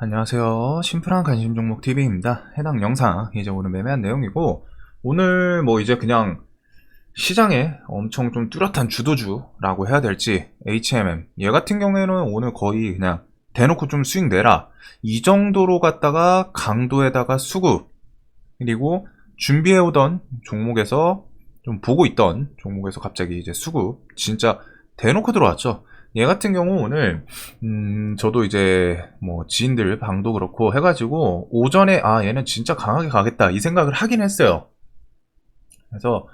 안녕하세요. 심플한 관심 종목 TV입니다. 해당 영상 이제 오늘 매매한 내용이고, 오늘 뭐 이제 그냥 시장에 엄청 좀 뚜렷한 주도주라고 해야 될지, HMM 얘 같은 경우에는 오늘 거의 그냥 대놓고 좀 수익 내라 이 정도로 갔다가 강도에다가 수급, 그리고 준비해오던 종목에서 좀 보고 있던 종목에서 갑자기 이제 수급 진짜 대놓고 들어왔죠. 얘 같은 경우 오늘 저도 이제 뭐 지인들 방도 그렇고 해가지고 오전에 얘는 진짜 강하게 가겠다 이 생각을 하긴 했어요. 그래서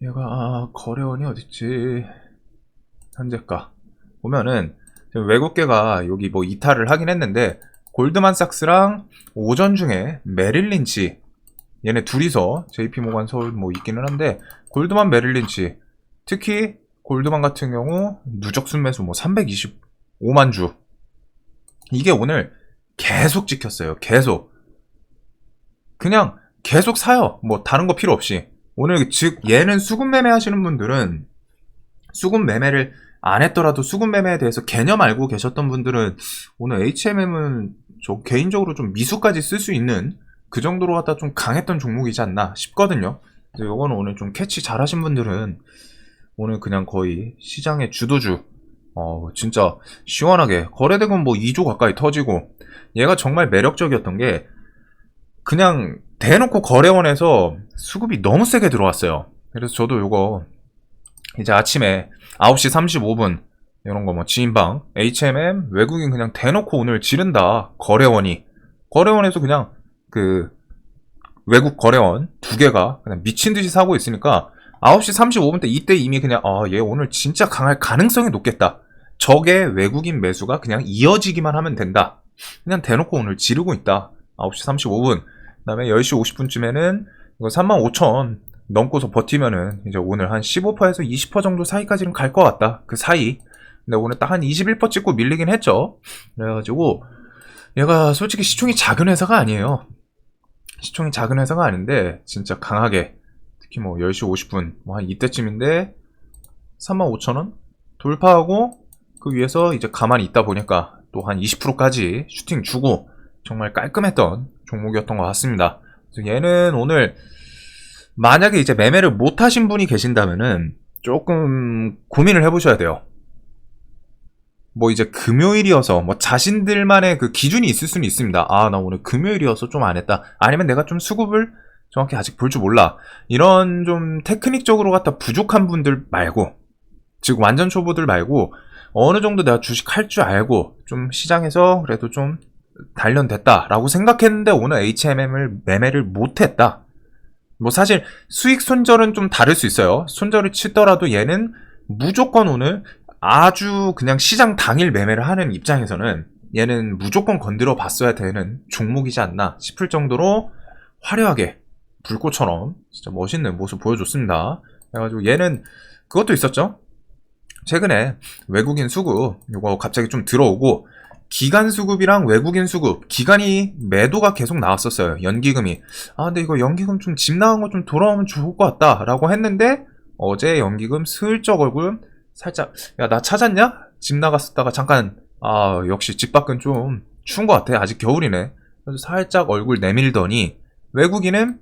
얘가 거래원이 어딨지, 현재가 보면은 지금 외국계가 여기 뭐 이탈을 하긴 했는데, 골드만삭스랑 오전 중에 메릴린치 얘네 둘이서 JP모간 서울 뭐 있기는 한데, 골드만 메릴린치 특히 골드만 같은 경우 누적 순매수 뭐 325만 주, 이게 오늘 계속 찍혔어요. 계속 그냥 계속 사요. 뭐 다른 거 필요 없이. 오늘 즉 얘는 수급 매매 하시는 분들은, 수급 매매를 안 했더라도 수급 매매에 대해서 개념 알고 계셨던 분들은 오늘 HMM은 저 개인적으로 좀 미수까지 쓸 수 있는 그 정도로 갖다 좀 강했던 종목이지 않나 싶거든요. 그래서 요거는 오늘 좀 캐치 잘 하신 분들은 오늘 그냥 거의 시장의 주도주, 진짜 시원하게 거래대금 뭐 2조 가까이 터지고, 얘가 정말 매력적이었던 게 그냥 대놓고 거래원에서 수급이 너무 세게 들어왔어요. 그래서 저도 요거 이제 아침에 9시 35분 이런 거 뭐 지인방 HMM 외국인 그냥 대놓고 오늘 지른다, 거래원에서 그냥 그 외국 거래원 두 개가 그냥 미친 듯이 사고 있으니까 9시 35분 때 이때 이미 그냥 얘 오늘 진짜 강할 가능성이 높겠다. 저게 외국인 매수가 그냥 이어지기만 하면 된다. 그냥 대놓고 오늘 지르고 있다. 9시 35분. 그 다음에 10시 50분쯤에는 이거 35,000 넘고서 버티면은 이제 오늘 한 15%에서 20% 정도 사이까지는 갈 것 같다. 그 사이. 근데 오늘 딱 한 21% 찍고 밀리긴 했죠. 그래가지고 얘가 솔직히 시총이 작은 회사가 아니에요. 시총이 작은 회사가 아닌데 진짜 강하게, 특히 뭐 10시 50분 뭐 한 이때쯤인데 35,000원 돌파하고 그 위에서 이제 가만히 있다 보니까 또 한 20%까지 슈팅 주고 정말 깔끔했던 종목이었던 것 같습니다. 그래서 얘는 오늘 만약에 이제 매매를 못 하신 분이 계신다면은 조금 고민을 해보셔야 돼요. 뭐 이제 금요일이어서 뭐 자신들만의 그 기준이 있을 수는 있습니다. 나 오늘 금요일이어서 좀 안 했다. 아니면 내가 좀 수급을 정확히 아직 볼 줄 몰라. 이런 좀 테크닉적으로 갖다 부족한 분들 말고, 즉 완전 초보들 말고, 어느 정도 내가 주식 할 줄 알고 좀 시장에서 그래도 좀 단련됐다라고 생각했는데 오늘 HMM을 매매를 못했다. 뭐 사실 수익 손절은 좀 다를 수 있어요. 손절을 치더라도 얘는 무조건 오늘 아주 그냥 시장 당일 매매를 하는 입장에서는 얘는 무조건 건드려 봤어야 되는 종목이지 않나 싶을 정도로 화려하게 불꽃처럼 진짜 멋있는 모습 보여줬습니다. 그래가지고 얘는 그것도 있었죠. 최근에 외국인 수급 이거 갑자기 좀 들어오고, 기간 수급이랑 외국인 수급, 기간이 매도가 계속 나왔었어요. 연기금이. 근데 이거 연기금 좀 집 나간 거 좀 돌아오면 좋을 것 같다 라고 했는데, 어제 연기금 슬쩍 얼굴 살짝, 야 나 찾았냐? 집 나갔었다가 잠깐, 역시 집 밖은 좀 추운 것 같아. 아직 겨울이네. 그래서 살짝 얼굴 내밀더니 외국인은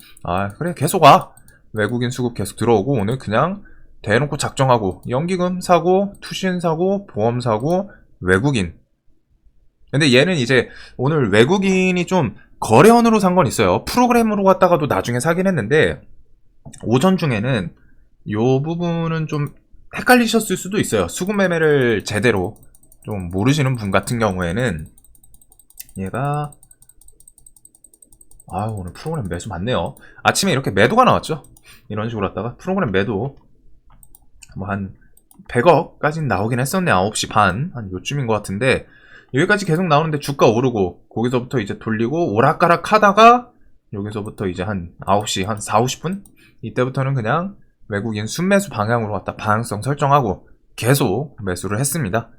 그래 계속 와. 외국인 수급 계속 들어오고 오늘 그냥 대놓고 작정하고 연기금 사고 투신 사고 보험 사고 외국인. 근데 얘는 이제 오늘 외국인이 좀 거래원으로 산 건 있어요. 프로그램으로 갔다가도 나중에 사긴 했는데, 오전 중에는 요 부분은 좀 헷갈리셨을 수도 있어요. 수급 매매를 제대로 좀 모르시는 분 같은 경우에는 얘가 오늘 프로그램 매수 많네요. 아침에 이렇게 매도가 나왔죠. 이런 식으로 갔다가 프로그램 매도 뭐 한 100억까지는 나오긴 했었네. 9시 반 한 요쯤인 것 같은데, 여기까지 계속 나오는데 주가 오르고 거기서부터 이제 돌리고 오락가락 하다가 여기서부터 이제 한 9시 한 4, 50분 이때부터는 그냥 외국인 순매수 방향으로 갖다 방향성 설정하고 계속 매수를 했습니다.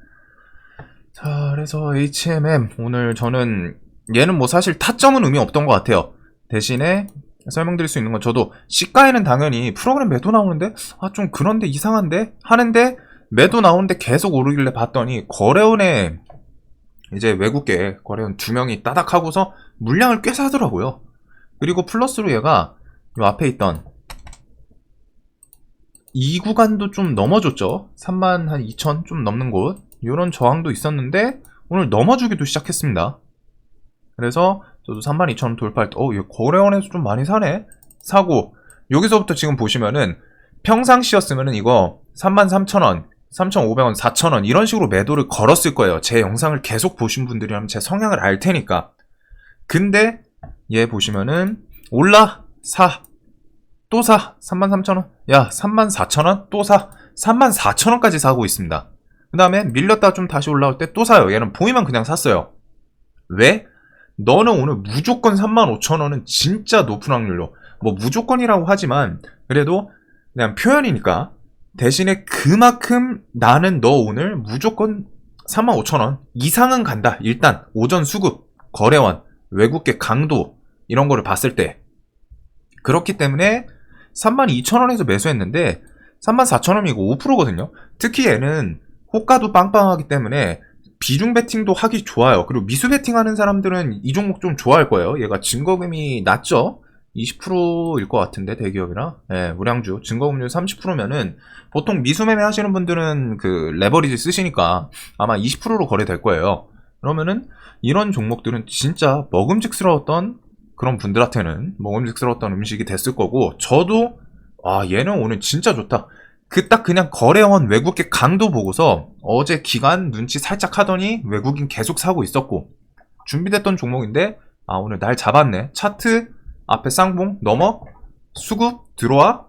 자, 그래서 HMM 오늘 저는 얘는 뭐 사실 타점은 의미 없던 것 같아요. 대신에 설명드릴 수 있는 건, 저도 시가에는 당연히 프로그램 매도 나오는데 좀 그런데 이상한데 하는데 매도 나오는데 계속 오르길래 봤더니 거래원에 이제 외국계 거래원 2명이 따닥 하고서 물량을 꽤 사더라고요. 그리고 플러스로 얘가 요 앞에 있던 이 구간도 좀 넘어줬죠. 32,000 좀 넘는 곳. 요런 저항도 있었는데 오늘 넘어주기도 시작했습니다. 그래서 저도 32,000 돌파할 때 얘 거래원에서 좀 많이 사네? 사고 여기서부터 지금 보시면은 평상시였으면은 이거 33,000원, 3,500원, 4,000원 이런 식으로 매도를 걸었을 거예요. 제 영상을 계속 보신 분들이라면 제 성향을 알 테니까. 근데 얘 보시면은 올라 사 또 사 33,000원 야 34,000원 또 사 34,000원까지 사고 있습니다. 그 다음에 밀렸다가 좀 다시 올라올 때 또 사요. 얘는 보이면 그냥 샀어요. 왜? 너는 오늘 무조건 35,000원은 진짜 높은 확률로 뭐 무조건이라고 하지만 그래도 그냥 표현이니까 대신에 그만큼 나는 너 오늘 무조건 35,000원 이상은 간다. 일단 오전 수급, 거래원, 외국계 강도 이런 거를 봤을 때 그렇기 때문에 32,000원에서 매수했는데 34,000원이고 5%거든요. 특히 얘는 호가도 빵빵하기 때문에 비중 베팅도 하기 좋아요. 그리고 미수 베팅 하는 사람들은 이 종목 좀 좋아할 거예요. 얘가 증거금이 낮죠? 20%일 것 같은데, 대기업이나. 예, 우량주. 증거금률 30%면은 보통 미수 매매 하시는 분들은 그 레버리지 쓰시니까 아마 20%로 거래될 거예요. 그러면은 이런 종목들은 진짜 먹음직스러웠던 그런 분들한테는 먹음직스러웠던 음식이 됐을 거고, 저도 얘는 오늘 진짜 좋다. 딱 그냥 거래원 외국계 강도 보고서 어제 기간 눈치 살짝 하더니 외국인 계속 사고 있었고 준비됐던 종목인데 오늘 날 잡았네. 차트 앞에 쌍봉 넘어 수급 들어와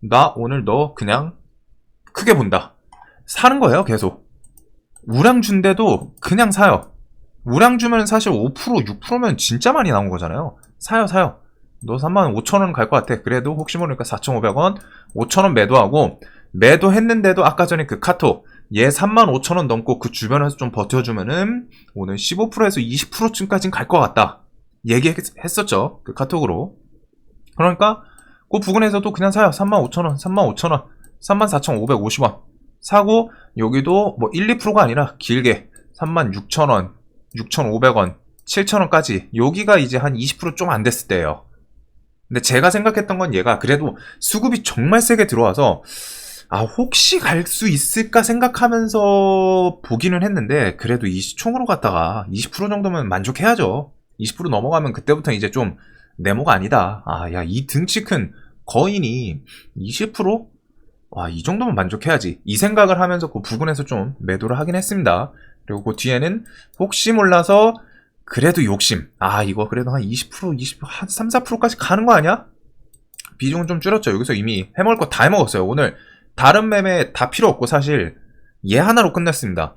나 오늘 너 그냥 크게 본다. 사는 거예요. 계속 우량주인데도 그냥 사요. 우량주면 사실 5% 6%면 진짜 많이 나온 거잖아요. 사요. 너 35,000원 갈 것 같아. 그래도 혹시 모르니까 4,500원 5,000원 매도하고 매도했는데도 아까 전에 그 카톡 얘 35,000원 넘고 그 주변에서 좀 버텨주면은 오늘 15%에서 20%쯤까지는 갈 것 같다 얘기했었죠. 그 카톡으로. 그러니까 그 부근에서도 그냥 사요. 35,000원 35,000원 34,550원 사고 여기도 뭐 1, 2%가 아니라 길게 36,000원 6,500원 7,000원까지 여기가 이제 한 20% 좀 안 됐을 때예요. 근데 제가 생각했던 건 얘가 그래도 수급이 정말 세게 들어와서 혹시 갈 수 있을까 생각하면서 보기는 했는데 그래도 이 시총으로 갔다가 20% 정도면 만족해야죠. 20% 넘어가면 그때부터 이제 좀 네모가 아니다. 이 등치 큰 거인이 20%? 이 정도면 만족해야지. 이 생각을 하면서 그 부근에서 좀 매도를 하긴 했습니다. 그리고 그 뒤에는 혹시 몰라서 그래도 욕심. 이거 그래도 한 20%, 한 3, 4%까지 가는 거 아니야? 비중은 좀 줄였죠. 여기서 이미 해먹을 거 다 해먹었어요. 오늘 다른 매매 다 필요 없고 사실 얘 하나로 끝냈습니다.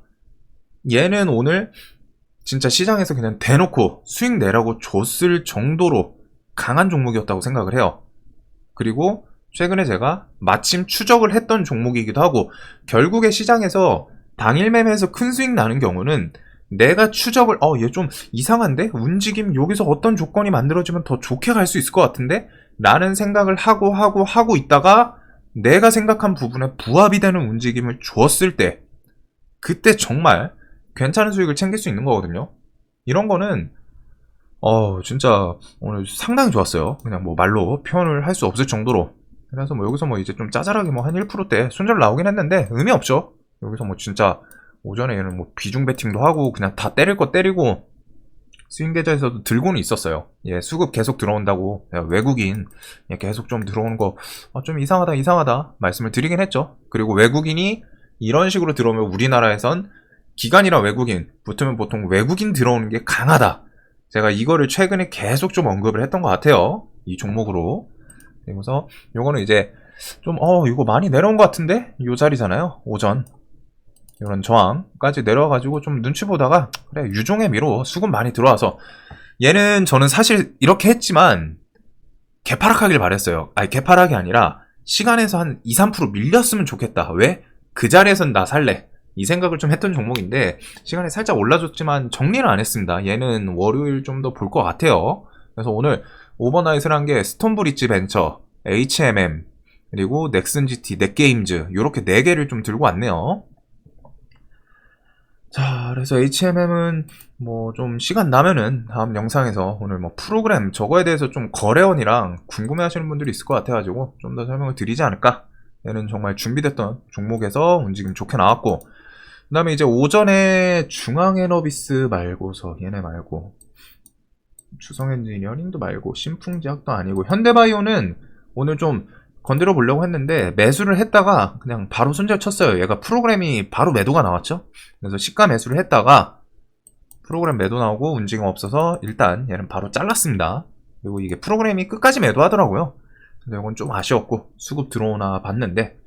얘는 오늘 진짜 시장에서 그냥 대놓고 수익 내라고 줬을 정도로 강한 종목이었다고 생각을 해요. 그리고 최근에 제가 마침 추적을 했던 종목이기도 하고 결국에 시장에서 당일 매매에서 큰 수익 나는 경우는 내가 추적을 얘 좀 이상한데? 움직임 여기서 어떤 조건이 만들어지면 더 좋게 갈 수 있을 것 같은데? 라는 생각을 하고 있다가 내가 생각한 부분에 부합이 되는 움직임을 주었을 때 그때 정말 괜찮은 수익을 챙길 수 있는 거거든요. 이런 거는 진짜 오늘 상당히 좋았어요. 그냥 뭐 말로 표현을 할 수 없을 정도로. 그래서 뭐 여기서 뭐 이제 좀 짜잘하게 뭐 한 1%대 손절 나오긴 했는데 의미 없죠. 여기서 뭐 진짜 오전에 얘는 뭐 비중 베팅도 하고 그냥 다 때릴 거 때리고 스윙 계좌에서도 들고는 있었어요. 수급 계속 들어온다고 외국인 계속 좀 들어오는 거 좀 이상하다 말씀을 드리긴 했죠. 그리고 외국인이 이런 식으로 들어오면 우리나라에선 기관이랑 외국인 붙으면 보통 외국인 들어오는 게 강하다. 제가 이거를 최근에 계속 좀 언급을 했던 것 같아요. 이 종목으로. 그래서 요거는 이제 좀 이거 많이 내려온 것 같은데? 요 자리잖아요. 오전 이런 저항까지 내려와가지고 좀 눈치 보다가 그래 유종의 미로 수급 많이 들어와서 얘는 저는 사실 이렇게 했지만 개파락하길 바랬어요. 개파락이 아니라 시간에서 한 2, 3% 밀렸으면 좋겠다. 왜? 그 자리에선 나 살래. 이 생각을 좀 했던 종목인데 시간이 살짝 올라줬지만 정리를 안 했습니다. 얘는 월요일 좀 더 볼 것 같아요. 그래서 오늘 오버나잇을 한 게 스톤브릿지 벤처, HMM, 그리고 넥슨GT, 넷게임즈 이렇게 4개를 좀 들고 왔네요. 자, 그래서 HMM은 뭐 좀 시간 나면은 다음 영상에서 오늘 뭐 프로그램 저거에 대해서 좀 거래원이랑 궁금해 하시는 분들이 있을 것 같아가지고 좀 더 설명을 드리지 않을까. 얘는 정말 준비됐던 종목에서 움직임 좋게 나왔고, 그 다음에 이제 오전에 중앙에너비스 말고서 얘네 말고 주성엔지니어링도 말고 신풍제약도 아니고 현대바이오는 오늘 좀 건드려 보려고 했는데 매수를 했다가 그냥 바로 손절 쳤어요. 얘가 프로그램이 바로 매도가 나왔죠. 그래서 시가 매수를 했다가 프로그램 매도 나오고 움직임 없어서 일단 얘는 바로 잘랐습니다. 그리고 이게 프로그램이 끝까지 매도하더라고요. 근데 이건 좀 아쉬웠고 수급 들어오나 봤는데,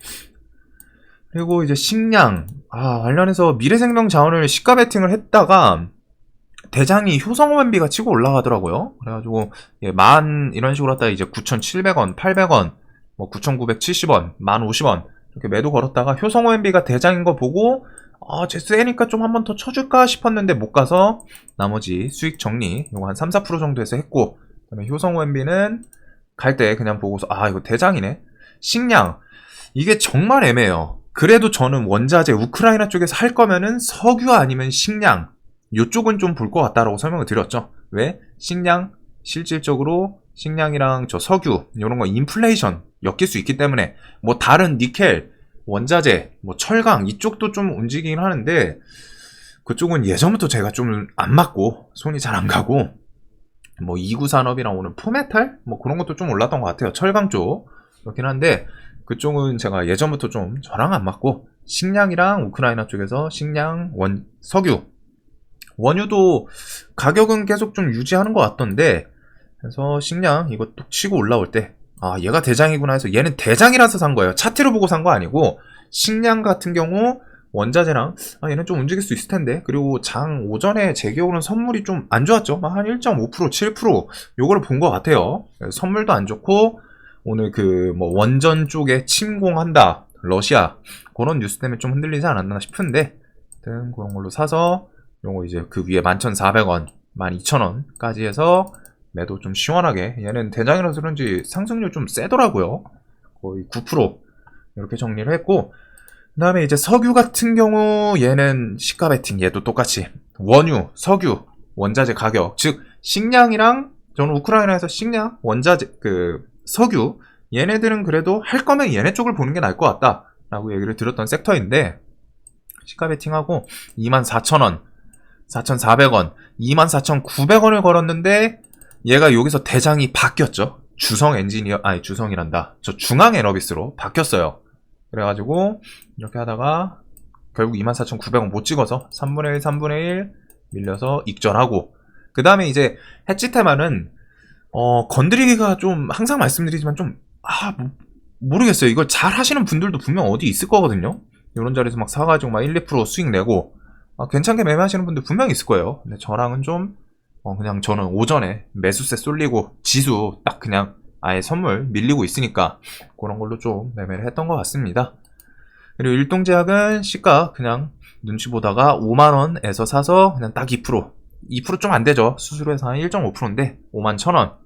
그리고 이제 식량 관련해서 미래생명자원을 시가 베팅을 했다가 대장이 효성원비가 치고 올라가더라고요. 그래가지고 만 이런 식으로 했다가 이제 9,700원, 800원, 뭐 9,970원, 1,050원 이렇게 매도 걸었다가 효성원비가 대장인 거 보고 쟤 세니까 좀 한 번 더 쳐줄까 싶었는데 못 가서 나머지 수익 정리 요거 한 3, 4% 정도에서 했고, 그다음에 효성원비는 갈 때 그냥 보고서 이거 대장이네. 식량 이게 정말 애매해요. 그래도 저는 원자재 우크라이나 쪽에서 할 거면은 석유 아니면 식량 요쪽은 좀 볼 것 같다라고 설명을 드렸죠. 왜? 식량 실질적으로 식량이랑 저 석유 이런 거 인플레이션 엮일 수 있기 때문에 뭐 다른 니켈, 원자재, 뭐 철강 이쪽도 좀 움직이긴 하는데 그쪽은 예전부터 제가 좀 안 맞고 손이 잘 안 가고, 뭐 이구산업이랑 오늘 포메탈 뭐 그런 것도 좀 올랐던 것 같아요. 철강 쪽 그렇긴 한데 그쪽은 제가 예전부터 좀 저랑 안 맞고, 식량이랑 우크라이나 쪽에서 식량, 석유, 원유도 가격은 계속 좀 유지하는 것 같던데, 그래서 식량 이거 뚝 치고 올라올 때 얘가 대장이구나 해서 얘는 대장이라서 산 거예요. 차트를 보고 산 거 아니고, 식량 같은 경우 원자재랑 얘는 좀 움직일 수 있을 텐데, 그리고 장 오전에 제 기억으로는 선물이 좀 안 좋았죠. 한 1.5%, 7% 요거를 본 것 같아요. 선물도 안 좋고 오늘 그 뭐 원전 쪽에 침공한다 러시아 그런 뉴스 때문에 좀 흔들리지 않았나 싶은데, 하여튼 그런 걸로 사서 요거 이제 그 위에 11,400원, 12,000원까지 해서 매도 좀 시원하게, 얘는 대장이라서 그런지 상승률 좀 세더라고요. 거의 9% 이렇게 정리를 했고, 그 다음에 이제 석유 같은 경우 얘는 시가 베팅, 얘도 똑같이 원유, 석유, 원자재 가격, 즉 식량이랑 저는 우크라이나에서 식량, 원자재, 석유 얘네들은 그래도 할 거면 얘네 쪽을 보는 게 나을 것 같다 라고 얘기를 드렸던 섹터인데, 시가 베팅하고 24,000원, 4,400원, 24,900원을 걸었는데 얘가 여기서 대장이 바뀌었죠. 주성이란다. 저 중앙에너비스로 바뀌었어요. 그래가지고 이렇게 하다가 결국 24,900원 못 찍어서 3분의 1, 3분의 1 밀려서 익절하고, 그 다음에 이제 해치테마는 건드리기가 좀 항상 말씀드리지만 좀 모르겠어요. 이걸 잘 하시는 분들도 분명 어디 있을 거거든요. 이런 자리에서 막 사가지고 막 1, 2% 수익 내고 괜찮게 매매하시는 분들 분명히 있을 거예요. 근데 저랑은 좀 그냥 저는 오전에 매수세 쏠리고 지수 딱 그냥 아예 선물 밀리고 있으니까 그런 걸로 좀 매매를 했던 것 같습니다. 그리고 일동제약은 시가 그냥 눈치 보다가 5만원에서 사서 그냥 딱 2% 좀 안 되죠. 수수료에서 한 1.5%인데 51,000원.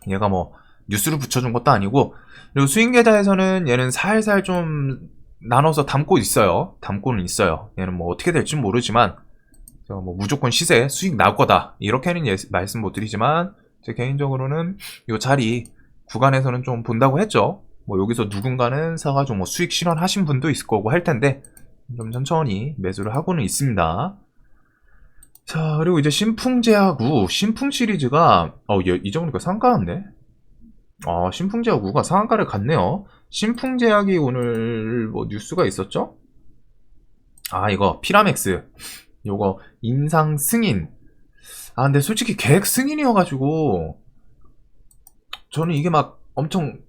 얘가 뭐 뉴스를 붙여준 것도 아니고, 그리고 수익계좌에서는 얘는 살살 좀 나눠서 담고는 있어요. 얘는 뭐 어떻게 될지 모르지만 뭐 무조건 시세 수익 나올 거다 이렇게는 말씀 못 드리지만, 제 개인적으로는 이 자리 구간에서는 좀 본다고 했죠. 뭐 여기서 누군가는 사가지고 뭐 수익 실현하신 분도 있을 거고 할 텐데 좀 천천히 매수를 하고는 있습니다. 자, 그리고 이제 신풍제약우 신풍 시리즈가 이 정도니까 상가인데, 신풍제약우가 상한가를 갔네요. 신풍제약이 오늘 뭐 뉴스가 있었죠? 이거 피라맥스 요거 인상 승인. 근데 솔직히 계획 승인이어가지고 저는 이게 막 엄청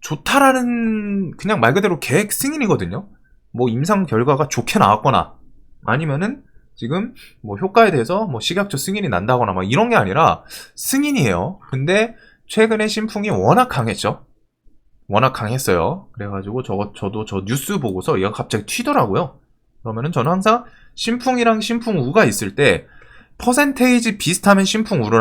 좋다라는, 그냥 말 그대로 계획 승인이거든요. 뭐 임상 결과가 좋게 나왔거나 아니면은 지금 뭐 효과에 대해서 뭐 식약처 승인이 난다거나 막 이런 게 아니라 승인이에요. 근데 최근에 신풍이 워낙 강했어요. 그래가지고 저도 저 뉴스 보고서 얘가 갑자기 튀더라고요. 그러면은 저는 항상 신풍이랑 신풍우가 있을 때 퍼센테이지 비슷하면 신풍우를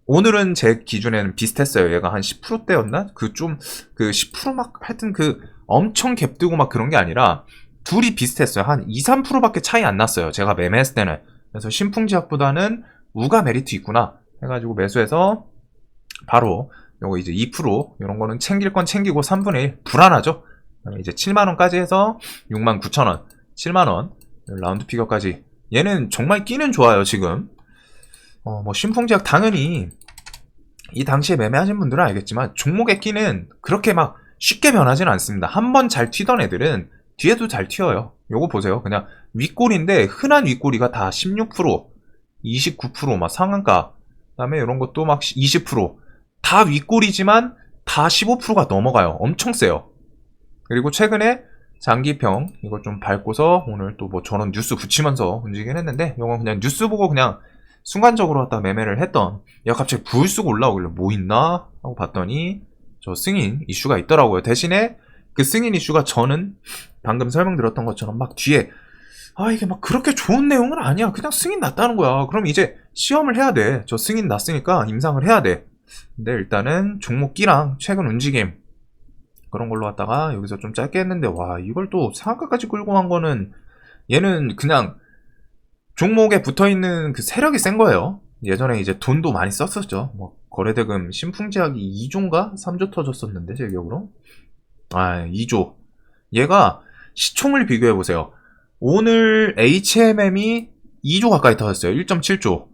오늘은 제 기준에는 비슷했어요. 얘가 한 10%대였나? 그 10% 막 하여튼 엄청 갭 뜨고 막 그런 게 아니라 둘이 비슷했어요. 한 2, 3%밖에 차이 안 났어요. 제가 매매했을 때는. 그래서 신풍제약보다는 우가 메리트 있구나 해가지고 매수해서 바로 요거 이제 2% 이런 거는 챙길 건 챙기고 3분의 1 불안하죠. 그다음에 이제 7만원까지 해서 69,000원 7만원 라운드 피겨까지. 얘는 정말 끼는 좋아요 지금. 뭐 신풍제약 당연히 이 당시에 매매하신 분들은 알겠지만 종목의 끼는 그렇게 막 쉽게 변하지는 않습니다. 한번 잘 튀던 애들은 뒤에도 잘 튀어요. 요거 보세요. 그냥 윗골인데 흔한 윗골이가 다 16%, 29%막 상한가. 그다음에 이런 것도 막 20%다 윗골이지만 다 15%가 넘어가요. 엄청 세요. 그리고 최근에 장기평 이거 좀 밟고서 오늘 또 뭐 저런 뉴스 붙이면서 움직이긴 했는데 이건 그냥 뉴스 보고 그냥 순간적으로 갖다 매매를 했던, 얘가 갑자기 불쑥 올라오길래 뭐 있나 하고 봤더니 저 승인 이슈가 있더라고요. 대신에 그 승인 이슈가 저는 방금 설명드렸던 것처럼 막 뒤에 이게 막 그렇게 좋은 내용은 아니야. 그냥 승인 났다는 거야. 그럼 이제 시험을 해야 돼. 저 승인 났으니까 임상을 해야 돼. 근데 일단은 종목끼랑 최근 움직임 그런 걸로 갖다가 여기서 좀 짧게 했는데, 와 이걸 또 상한가까지 끌고 간 거는 얘는 그냥 종목에 붙어있는 그 세력이 센 거예요. 예전에 이제 돈도 많이 썼었죠. 뭐 거래대금 신풍제약이 2조인가 3조 터졌었는데 제 기억으로 2조. 얘가 시총을 비교해보세요. 오늘 HMM이 2조 가까이 터졌어요. 1.7조.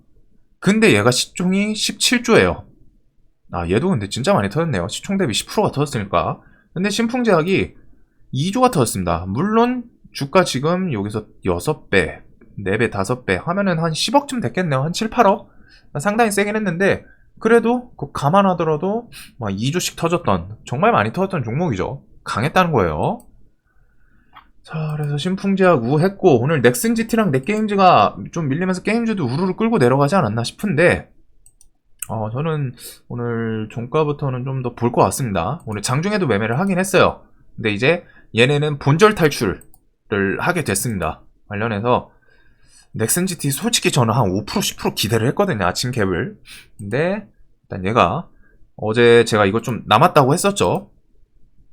근데 얘가 시총이 17조예요. 얘도 근데 진짜 많이 터졌네요. 시총 대비 10%가 터졌으니까. 근데 신풍제약이 2조가 터졌습니다. 물론 주가 지금 여기서 6배 4배, 5배 하면은 한 10억쯤 됐겠네요. 한 7, 8억? 상당히 세긴 했는데, 그래도 그거 감안하더라도 2조씩 터졌던, 정말 많이 터졌던 종목이죠. 강했다는 거예요. 자, 그래서 신풍제약 우했고, 오늘 넥슨GT랑 넷게임즈가 좀 밀리면서 게임즈도 우르르 끌고 내려가지 않았나 싶은데, 저는 오늘 종가부터는 좀 더 볼 것 같습니다. 오늘 장중에도 매매를 하긴 했어요. 근데 이제 얘네는 본절 탈출을 하게 됐습니다. 관련해서 넥슨GT 솔직히 저는 한 5%, 10% 기대를 했거든요. 아침 갭을. 근데 일단 얘가 어제 제가 이거 좀 남았다고 했었죠.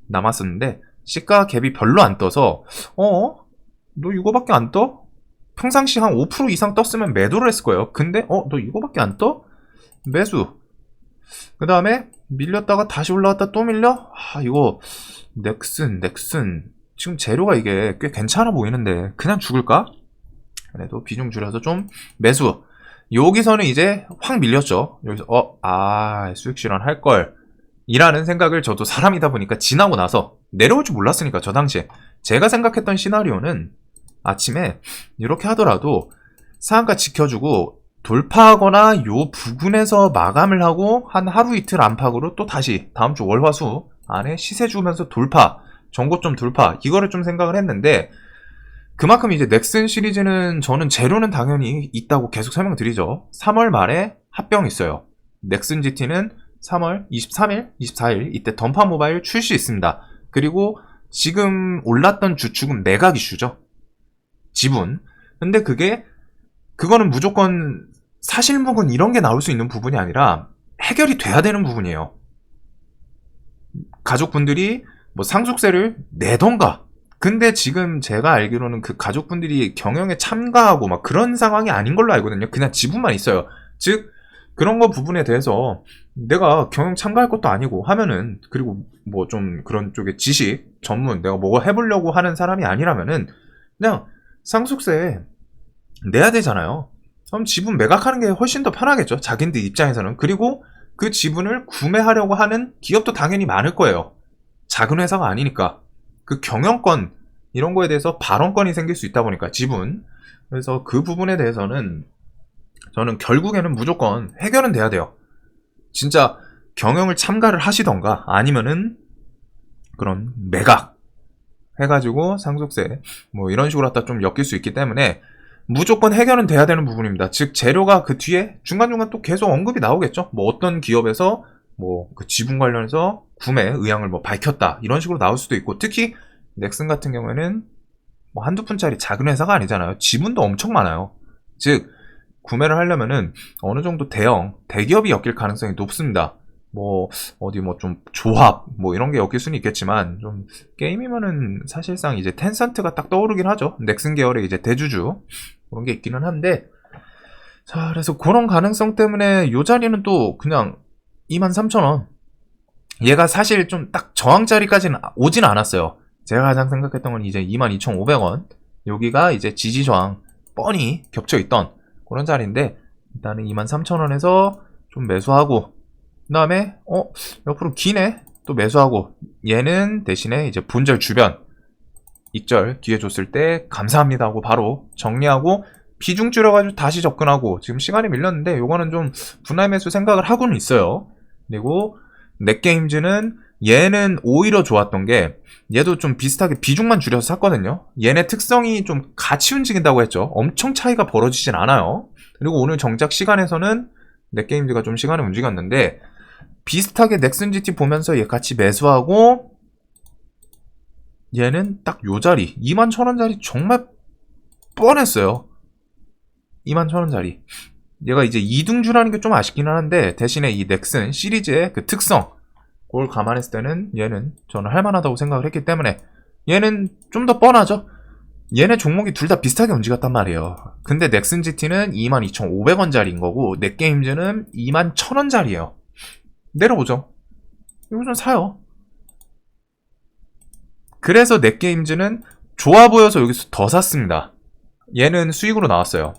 남았었는데 시가 갭이 별로 안 떠서 너 이거밖에 안 떠? 평상시 한 5% 이상 떴으면 매도를 했을 거예요. 근데 너 이거밖에 안 떠? 매수. 그 다음에 밀렸다가 다시 올라왔다 또 밀려? 이거 넥슨 지금 재료가 이게 꽤 괜찮아 보이는데 그냥 죽을까? 그래도 비중 줄여서 좀 매수. 여기서는 이제 확 밀렸죠. 여기서 수익 실현 할걸 이라는 생각을, 저도 사람이다 보니까 지나고 나서 내려올 줄 몰랐으니까 저 당시에 제가 생각했던 시나리오는 아침에 이렇게 하더라도 상한가 지켜주고 돌파하거나 요 부근에서 마감을 하고 한 하루 이틀 안팎으로 또 다시 다음 주 월화수 안에 시세 주면서 돌파, 전고점 돌파, 이거를 좀 생각을 했는데, 그만큼 이제 넥슨 시리즈는 저는 재료는 당연히 있다고 계속 설명드리죠. 3월 말에 합병 있어요. 넥슨 GT는 3월 23일, 24일 이때 던파 모바일 출시 있습니다. 그리고 지금 올랐던 주축은 매각 이슈죠. 지분. 근데 그거는 무조건 사실무근 이런 게 나올 수 있는 부분이 아니라 해결이 돼야 되는 부분이에요. 가족분들이 뭐 상속세를 내던가. 근데 지금 제가 알기로는 그 가족분들이 경영에 참가하고 막 그런 상황이 아닌 걸로 알거든요. 그냥 지분만 있어요. 즉 그런 거 부분에 대해서 내가 경영 참가할 것도 아니고 하면은, 그리고 뭐 좀 그런 쪽에 지식 전문 내가 뭐 해보려고 하는 사람이 아니라면은 그냥 상속세 내야 되잖아요. 그럼 지분 매각하는 게 훨씬 더 편하겠죠, 자기들 입장에서는. 그리고 그 지분을 구매하려고 하는 기업도 당연히 많을 거예요. 작은 회사가 아니니까. 그 경영권 이런 거에 대해서 발언권이 생길 수 있다 보니까 지분. 그래서 그 부분에 대해서는 저는 결국에는 무조건 해결은 돼야 돼요. 진짜 경영을 참가를 하시던가 아니면은 그런 매각 해가지고 상속세 뭐 이런 식으로 갖다 좀 엮일 수 있기 때문에 무조건 해결은 돼야 되는 부분입니다. 즉 재료가 그 뒤에 중간중간 또 계속 언급이 나오겠죠. 뭐 어떤 기업에서 뭐 그 지분 관련해서 구매 의향을 뭐 밝혔다 이런 식으로 나올 수도 있고, 특히 넥슨 같은 경우에는 뭐 한두 푼짜리 작은 회사가 아니잖아요. 지분도 엄청 많아요. 즉 구매를 하려면은 어느 정도 대기업이 엮일 가능성이 높습니다. 뭐 어디 뭐 좀 조합 뭐 이런 게 엮일 수는 있겠지만 좀 게임이면은 사실상 이제 텐센트가 딱 떠오르긴 하죠. 넥슨 계열의 이제 대주주 그런 게 있기는 한데 자 그래서 그런 가능성 때문에 요 자리는 또 그냥 23,000원 얘가 사실 좀 딱 저항 자리까지는 오진 않았어요. 제가 가장 생각했던 건 이제 22,500원 여기가 이제 지지 저항 뻔히 겹쳐 있던 그런 자리인데 일단은 23,000원에서 좀 매수하고 그 다음에 옆으로 기네 또 매수하고 얘는 대신에 이제 본절 주변 입절 기회 줬을 때 감사합니다 하고 바로 정리하고 비중 줄여가지고 다시 접근하고 지금 시간이 밀렸는데 요거는 좀 분할 매수 생각을 하고는 있어요. 그리고 넷게임즈는 얘는 오히려 좋았던 게 얘도 좀 비슷하게 비중만 줄여서 샀거든요. 얘네 특성이 좀 같이 움직인다고 했죠. 엄청 차이가 벌어지진 않아요. 그리고 오늘 정작 시간에서는 넷게임즈가 좀 시간을 움직였는데 비슷하게 넥슨 GT 보면서 얘 같이 매수하고 얘는 딱 요 자리 21,000원짜리 정말 뻔했어요. 21,000원짜리 얘가 이제 2등주라는 게 좀 아쉽기는 한데 대신에 이 넥슨 시리즈의 그 특성 그걸 감안했을 때는 얘는 저는 할만하다고 생각을 했기 때문에 얘는 좀 더 뻔하죠. 얘네 종목이 둘 다 비슷하게 움직였단 말이에요. 근데 넥슨 GT는 22,500원짜리인 거고 넷게임즈는 21,000원짜리예요. 내려보죠. 이거 좀 사요. 그래서 넷게임즈는 좋아 보여서 여기서 더 샀습니다. 얘는 수익으로 나왔어요.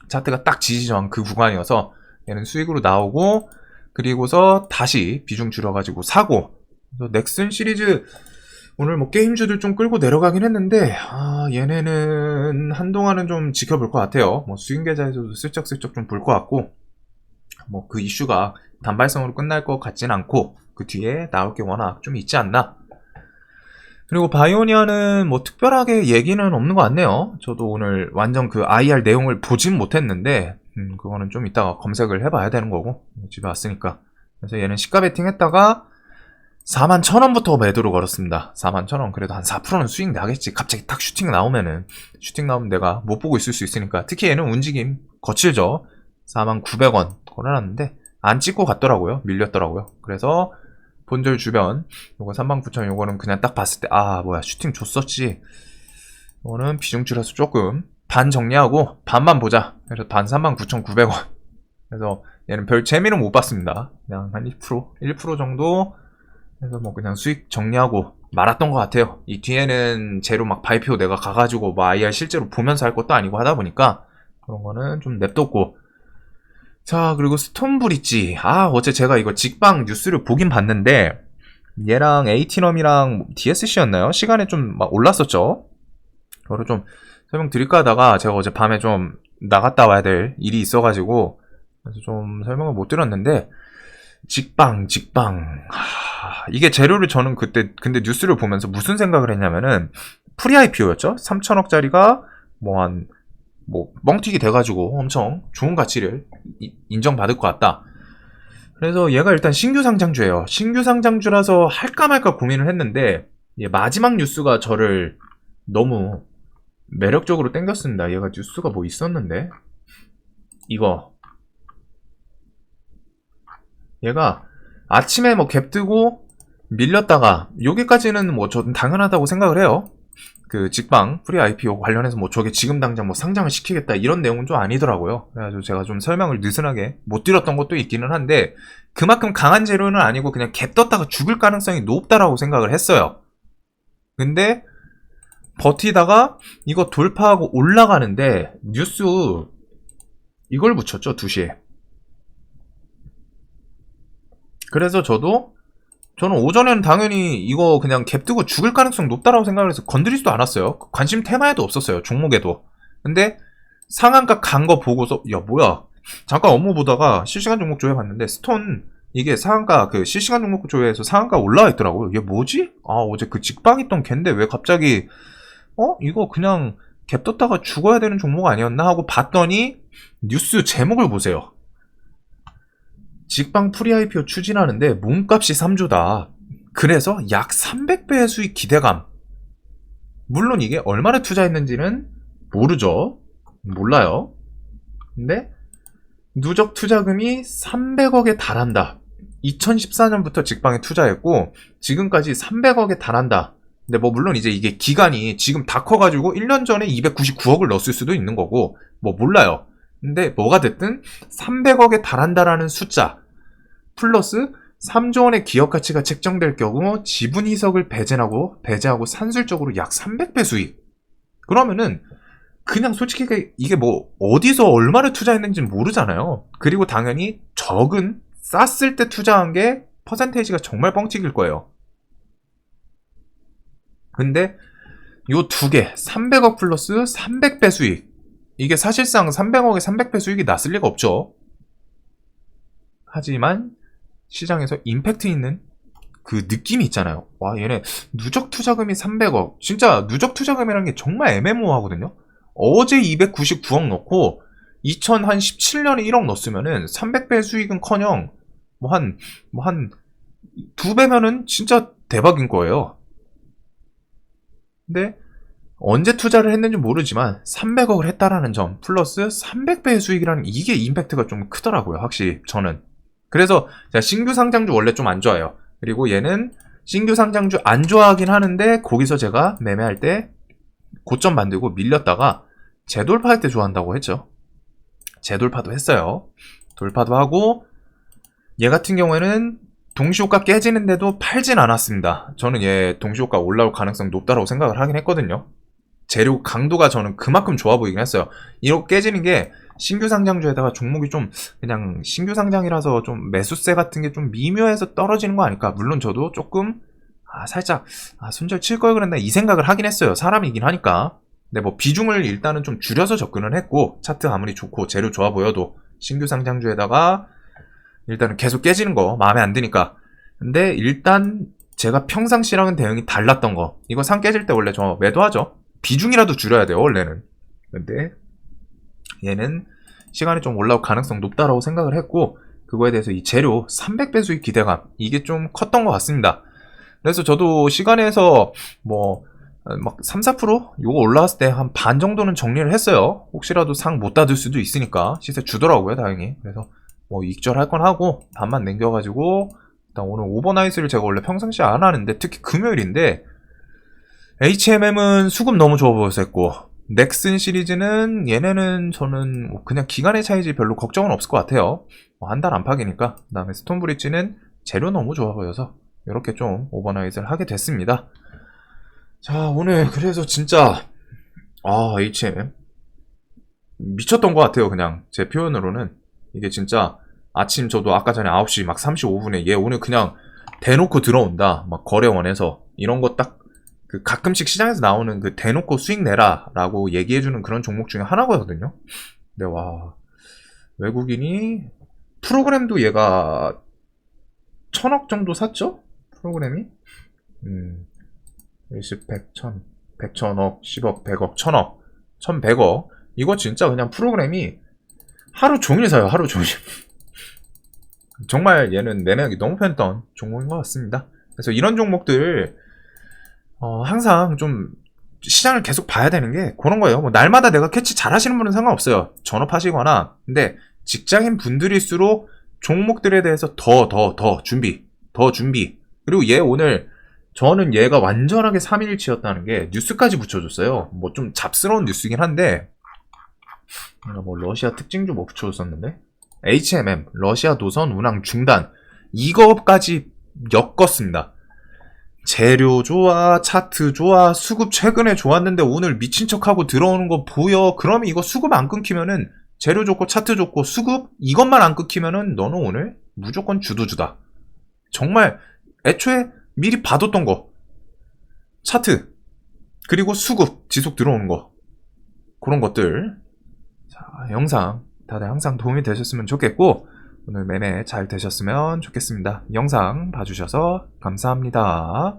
차트가 딱 지지저항 그 구간이어서 얘는 수익으로 나오고 그리고서 다시 비중 줄여가지고 사고 그래서 넥슨 시리즈 오늘 뭐 게임주들 좀 끌고 내려가긴 했는데 얘네는 한동안은 좀 지켜볼 것 같아요. 뭐 수익 계좌에서도 슬쩍슬쩍 좀 볼 것 같고 뭐 그 이슈가 단발성으로 끝날 것 같진 않고 그 뒤에 나올 게 워낙 좀 있지 않나. 그리고 바이오니아는 뭐 특별하게 얘기는 없는 것 같네요. 저도 오늘 완전 그 IR 내용을 보진 못했는데 그거는 좀 이따가 검색을 해봐야 되는 거고 집에 왔으니까. 그래서 얘는 시가 베팅 했다가 41,000원부터 매도를 걸었습니다. 41,000원 그래도 한 4%는 수익 나겠지. 갑자기 딱 슈팅 나오면 내가 못 보고 있을 수 있으니까. 특히 얘는 움직임 거칠죠. 49,000원 걸어놨는데 안 찍고 갔더라고요. 밀렸더라고요. 그래서 본절 주변 요거 39,000 요거는 그냥 딱 봤을 때 뭐야 슈팅 줬었지. 이거는 비중 줄여서 조금 반 정리하고 반만 보자. 그래서 반 39,900원. 그래서 얘는 별 재미는 못 봤습니다. 그냥 한 1% 정도 해서 뭐 그냥 수익 정리하고 말았던 것 같아요. 이 뒤에는 재료 막 발표 내가 가가지고 뭐 IR 실제로 보면서 할 것도 아니고 하다 보니까 그런 거는 좀 냅뒀고. 자 그리고 스톤브릿지 어제 제가 이거 직방 뉴스를 보긴 봤는데 얘랑 에이티넘이랑 DSC였나요? 시간에 좀 막 올랐었죠. 그거를 좀 설명드릴까 하다가 제가 어제 밤에 좀 나갔다 와야 될 일이 있어가지고 그래서 좀 설명을 못 드렸는데 직방 이게 재료를 저는 그때 근데 뉴스를 보면서 무슨 생각을 했냐면은 프리 IPO였죠. 3천억짜리가 뭐 뻥튀기 돼가지고 엄청 좋은 가치를 인정받을 것 같다. 그래서 얘가 일단 신규 상장주예요. 신규 상장주라서 할까 말까 고민을 했는데 마지막 뉴스가 저를 너무 매력적으로 땡겼습니다. 얘가 뉴스가 뭐 있었는데 이거 얘가 아침에 뭐 갭 뜨고 밀렸다가 여기까지는 뭐 저는 당연하다고 생각을 해요. 그 직방 프리 IPO 관련해서 뭐 저게 지금 당장 뭐 상장을 시키겠다 이런 내용은 좀 아니더라고요. 그래가지고 제가 좀 설명을 느슨하게 못 드렸던 것도 있기는 한데 그만큼 강한 재료는 아니고 그냥 갭 떴다가 죽을 가능성이 높다라고 생각을 했어요. 근데 버티다가 이거 돌파하고 올라가는데 뉴스 이걸 붙였죠. 2시에. 그래서 저는 오전에는 당연히 이거 그냥 갭 뜨고 죽을 가능성 높다라고 생각을 해서 건드리지도 않았어요. 관심 테마에도 없었어요. 종목에도. 근데 상한가 간 거 보고서 뭐야 잠깐 업무 보다가 실시간 종목 조회 봤는데 스톤 이게 상한가 그 실시간 종목 조회에서 상한가 올라와 있더라고요. 이게 뭐지? 어제 그 직방 있던 걘데 왜 갑자기 이거 그냥 갭 떴다가 죽어야 되는 종목 아니었나 하고 봤더니 뉴스 제목을 보세요. 직방 프리 IPO 추진하는데 몸값이 3조다. 그래서 약 300배의 수익 기대감. 물론 이게 얼마나 투자했는지는 모르죠. 몰라요. 근데 누적 투자금이 300억에 달한다. 2014년부터 직방에 투자했고 지금까지 300억에 달한다. 근데 뭐 물론 이제 이게 기간이 지금 다 커가지고 1년 전에 299억을 넣었을 수도 있는 거고 뭐 몰라요. 근데 뭐가 됐든 300억에 달한다라는 숫자 플러스 3조 원의 기업 가치가 책정될 경우 지분 희석을 배제하고 산술적으로 약 300배 수익. 그러면은 그냥 솔직히 이게 뭐 어디서 얼마를 투자했는지는 모르잖아요. 그리고 당연히 쌌을 때 투자한 게 퍼센테이지가 정말 뻥튀길 거예요. 근데 요 두 개, 300억 플러스 300배 수익. 이게 사실상 300억에 300배 수익이 났을 리가 없죠. 하지만 시장에서 임팩트 있는 그 느낌이 있잖아요. 와, 얘네 누적 투자금이 300억. 진짜 누적 투자금이라는 게 정말 애매모호하거든요. 어제 299억 넣고 2017년에 1억 넣었으면은 300배 수익은커녕 한 2배면은 진짜 대박인 거예요. 근데 언제 투자를 했는지 모르지만 300억을 했다라는 점 플러스 300배의 수익이라는 이게 임팩트가 좀 크더라고요. 확실히 저는. 그래서 제가 신규 상장주 원래 좀 안 좋아해요. 그리고 얘는 신규 상장주 안 좋아하긴 하는데 거기서 제가 매매할 때 고점 만들고 밀렸다가 재돌파할 때 좋아한다고 했죠. 재돌파도 했어요. 돌파도 하고 얘 같은 경우에는 동시호가 깨지는데도 팔진 않았습니다. 저는 얘 동시호가 올라올 가능성 높다고 생각을 하긴 했거든요. 재료 강도가 저는 그만큼 좋아 보이긴 했어요. 이렇게 깨지는 게 신규 상장주에다가 종목이 좀 그냥 신규 상장이라서 좀 매수세 같은 게 좀 미묘해서 떨어지는 거 아닐까. 물론 저도 조금 살짝 손절 칠 걸 그랬나 이 생각을 하긴 했어요. 사람이긴 하니까. 근데 뭐 비중을 일단은 좀 줄여서 접근을 했고 차트 아무리 좋고 재료 좋아 보여도 신규 상장주에다가 일단은 계속 깨지는 거 마음에 안 드니까. 근데 일단 제가 평상시랑은 대응이 달랐던 거. 이거 상 깨질 때 원래 저 매도하죠. 비중이라도 줄여야 돼요 원래는. 근데 얘는 시간이 좀 올라올 가능성 높다라고 생각을 했고 그거에 대해서 이 재료 300배 수익 기대감 이게 좀 컸던 것 같습니다. 그래서 저도 시간에서 막 3, 4% 요거 올라왔을 때 한 반 정도는 정리를 했어요. 혹시라도 상 못 닫을 수도 있으니까 시세 주더라고요 다행히. 그래서 뭐 익절할 건 하고 반만 남겨가지고 일단 오늘 오버나이트를 제가 원래 평상시에 안 하는데 특히 금요일인데 HMM은 수급 너무 좋아 보여서 했고 넥슨 시리즈는 얘네는 저는 그냥 기간의 차이지 별로 걱정은 없을 것 같아요. 한 달 안팎이니까. 그 다음에 스톤브릿지는 재료 너무 좋아 보여서 이렇게 좀 오버나이트를 하게 됐습니다. 자 오늘 그래서 진짜 HMM 미쳤던 것 같아요. 그냥 제 표현으로는 이게 진짜 아침 저도 아까 전에 9시 막 35분에 얘 오늘 그냥 대놓고 들어온다 막 거래원에서 이런 거 딱 그 가끔씩 시장에서 나오는 그 대놓고 수익 내라 라고 얘기해주는 그런 종목 중에 하나거든요. 근데 와 외국인이 프로그램도 얘가 1000억 정도 샀죠? 프로그램이 20, 100, 1000, 100, 1000억, 10억, 100억, 1000억, 1100억 이거 진짜 그냥 프로그램이 하루 종일 사요. 하루 종일. 정말 얘는 매매하기 너무 편했던 종목인 것 같습니다. 그래서 이런 종목들 항상 좀 시장을 계속 봐야 되는 게 그런 거예요. 뭐 날마다 내가 캐치 잘 하시는 분은 상관없어요. 전업하시거나. 근데 직장인 분들일수록 종목들에 대해서 더 준비. 그리고 얘 오늘 저는 얘가 완전하게 3일치였다는 게 뉴스까지 붙여줬어요. 뭐 좀 잡스러운 뉴스긴 한데 뭐 러시아 특징주 뭐 붙여줬었는데 HMM 러시아 노선 운항 중단 이거까지 엮었습니다. 재료 좋아, 차트 좋아, 수급 최근에 좋았는데 오늘 미친 척하고 들어오는 거 보여. 그러면 이거 수급 안 끊기면은 재료 좋고 차트 좋고 수급 이것만 안 끊기면은 너는 오늘 무조건 주도주다. 정말 애초에 미리 봐뒀던 거 차트 그리고 수급 지속 들어오는 거 그런 것들. 자, 영상 다들 항상 도움이 되셨으면 좋겠고 오늘 매매 잘 되셨으면 좋겠습니다. 영상 봐주셔서 감사합니다.